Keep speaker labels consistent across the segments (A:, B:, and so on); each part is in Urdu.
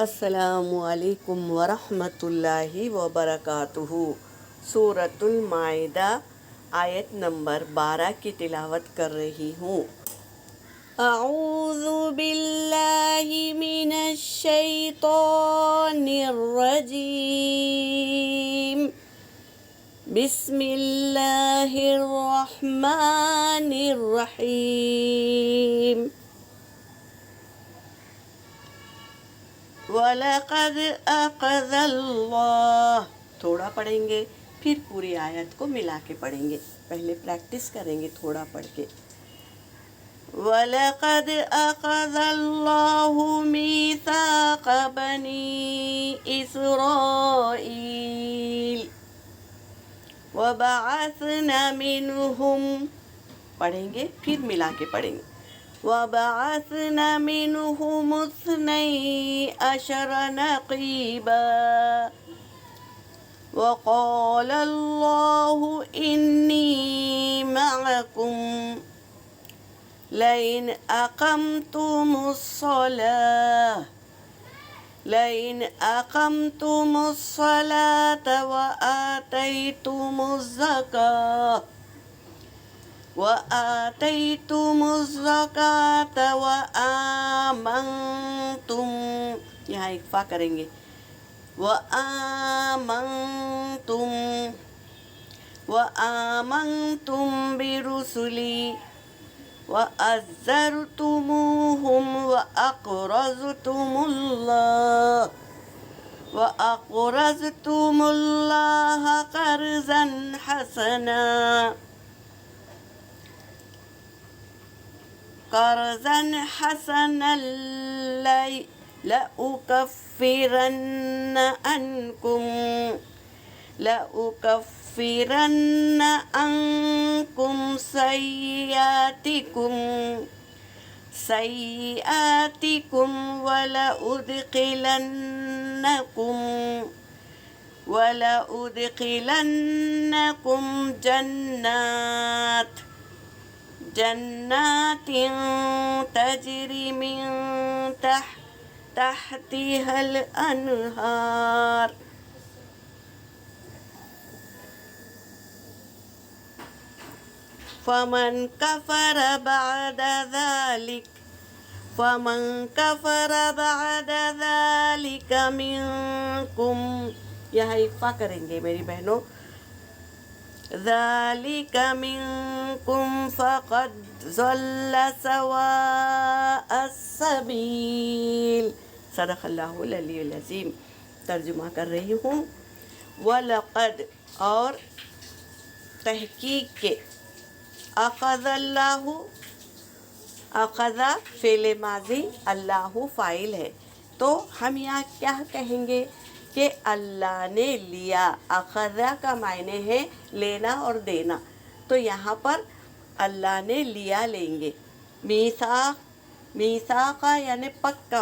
A: السلام علیکم ورحمۃ اللہ وبرکاتہ۔ سورۃ المائدہ آیت نمبر 12 کی تلاوت کر رہی ہوں۔ اعوذ باللہ من الشیطان الرجیم، بسم اللہ الرحمن الرحیم۔ وَلَقَدْ أَخَذَ اللَّهُ، تھوڑا پڑھیں گے پھر پوری آیت کو ملا کے پڑھیں گے، پہلے پریکٹس کریں گے تھوڑا پڑھ کے۔ وَلَقَدْ أَخَذَ اللَّهُ مِيثَاقَ بَنِي إِسْرَائِيلَ وَبَعَثْنَا مِنْهُمْ، پڑھیں گے پھر ملا کے پڑھیں گے۔ وَبَعَثْنَا مِنْهُمُ 12 نَقِيبًا وَقَالَ اللَّهُ إِنِّي مَعَكُمْ لَئِنْ أَقَمْتُمُ الصَّلَاةَ وَآتَيْتُمُ الزَّكَاةَ وَآمَنْتُمْ، یہاں اکفا کریں گے، وَآمَنْتُمْ بِرُسُلِي وَأَزَّرْتُمُوهُمْ وَأَقْرَضْتُمُ اللَّهَ قَرْضًا حسنا لأكفرن عنكم سيئاتكم ولأدخلنكم جنات تجري من تحتها الأنهار فمن كفر بعد ذلك منكم، یہاں اکفا کریں گے میری بہنوں، ذَلِكَ مِنْكُمْ فَقَدْ ضَلَّ سَوَاءَ السَّبِيلِ۔ صدق اللہ العلی العظیم۔ ترجمہ کر رہی ہوں۔ وَلَقَدْ، اور تحقیق کے، اخذ اللہ، اخذ فعل ماضی، اللہ فاعل ہے، تو ہم یہاں کیا کہیں گے کہ اللہ نے لیا۔ اخذ کا معنی ہے لینا اور دینا، تو یہاں پر اللہ نے لیا لیں گے۔ میثاق یعنی پکا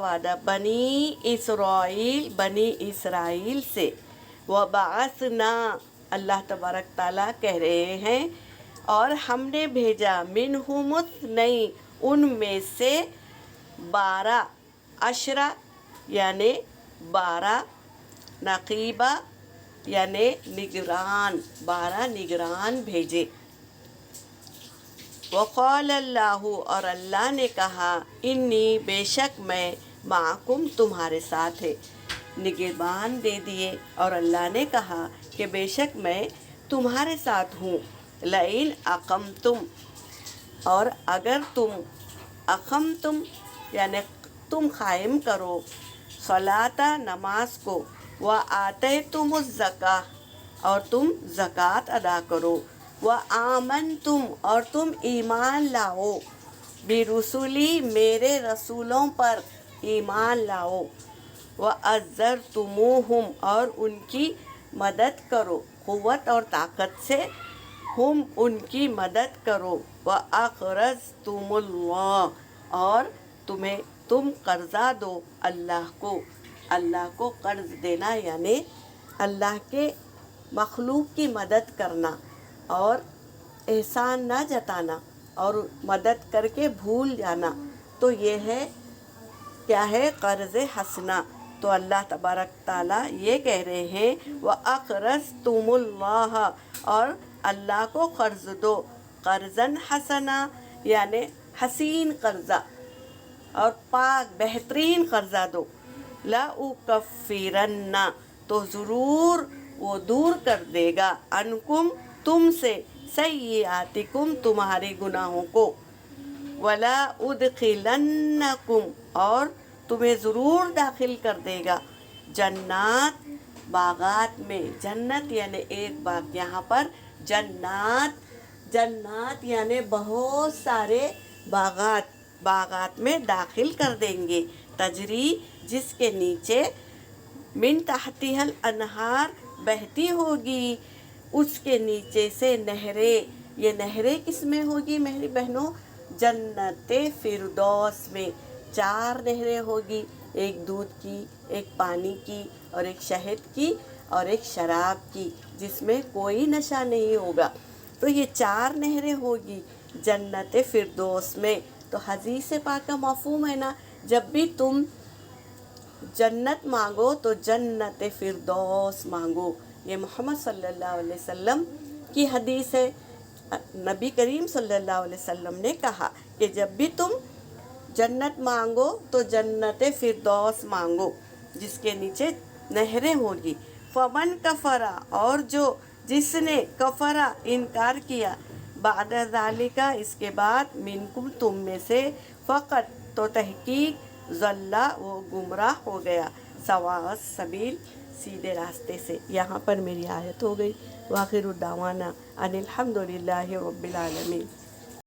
A: وعدہ، بنی اسرائیل سے۔ وبعثنا، اللہ تبارک تعالیٰ کہہ رہے ہیں اور ہم نے بھیجا، منہم 12، ان میں سے 12، 10 یعنی 12، نقیبہ یعنی نگران، 12 نگران بھیجے۔ وقال اللہ، اور اللہ نے کہا، انی، بے شک میں، معکم، تمہارے ساتھ ہے، نگران دے دیے، اور اللہ نے کہا کہ بے شک میں تمہارے ساتھ ہوں۔ لئن اقمتم، اور اگر تم، اقمتم یعنی تم قائم کرو، صلاۃ نماز کو، وآتیتم الزکاۃ، اور تم زکوٰۃ ادا کرو، وآمنتم، اور تم ایمان لاؤ، برسلی، میرے رسولوں پر ایمان لاؤ، وعزرتموہم، اور ان کی مدد کرو، قوت اور طاقت سے ہم ان کی مدد کرو، وَأَقْرَضْتُمُ اللَّهَ، اور تم قرضہ دو اللہ کو قرض دینا یعنی اللہ کے مخلوق کی مدد کرنا اور احسان نہ جتانا اور مدد کر کے بھول جانا، تو یہ ہے کیا ہے؟ قرض حسنہ۔ تو اللہ تبارک تعالیٰ یہ کہہ رہے ہیں وَأَقْرَضْتُمُ اللَّهَ، اور اللہ کو قرض دو، قرضاً حسنا یعنی حسین قرضہ اور پاک بہترین قرضہ دو، لَأُكَفِّرَنَّ تو ضرور وہ دور کر دے گا، عنکم تم سے، سیئاتکم تمہارے گناہوں کو، وَلَا أُدْخِلَنَّكُمْ اور تمہیں ضرور داخل کر دے گا، جنات باغات میں، جنت یعنی ایک باغ، یہاں پر جنات یعنی بہت سارے باغات میں داخل کر دیں گے، تجری جس کے نیچے، من تحتها الانہار بہتی ہوگی اس کے نیچے سے نہریں۔ یہ نہریں کس میں ہوگی میری بہنوں؟ جنت فردوس میں 4 نہریں ہوگی، ایک دودھ کی، ایک پانی کی، اور ایک شہد کی، اور ایک شراب کی، جس میں کوئی نشہ نہیں ہوگا۔ تو یہ 4 نہریں ہوگی جنت فردوس میں۔ تو حدیث پاک کا مفہوم ہے نا، جب بھی تم جنت مانگو تو جنت فردوس مانگو۔ یہ محمد صلی اللہ علیہ وسلم کی حدیث ہے۔ نبی کریم صلی اللہ علیہ وسلم نے کہا کہ جب بھی تم جنت مانگو تو جنت فردوس مانگو، جس کے نیچے نہریں ہوگی۔ فمن کفرا اور جس نے کفرا انکار کیا، بعد ذالک اس کے بعد، منکم تم میں سے، فقط تو تحقیق، ضل وہ گمراہ ہو گیا، سواء السبیل سیدھے راستے سے۔ یہاں پر میری آیت ہو گئی۔ وآخر دعوانا ان الحمد للہ رب العالمین۔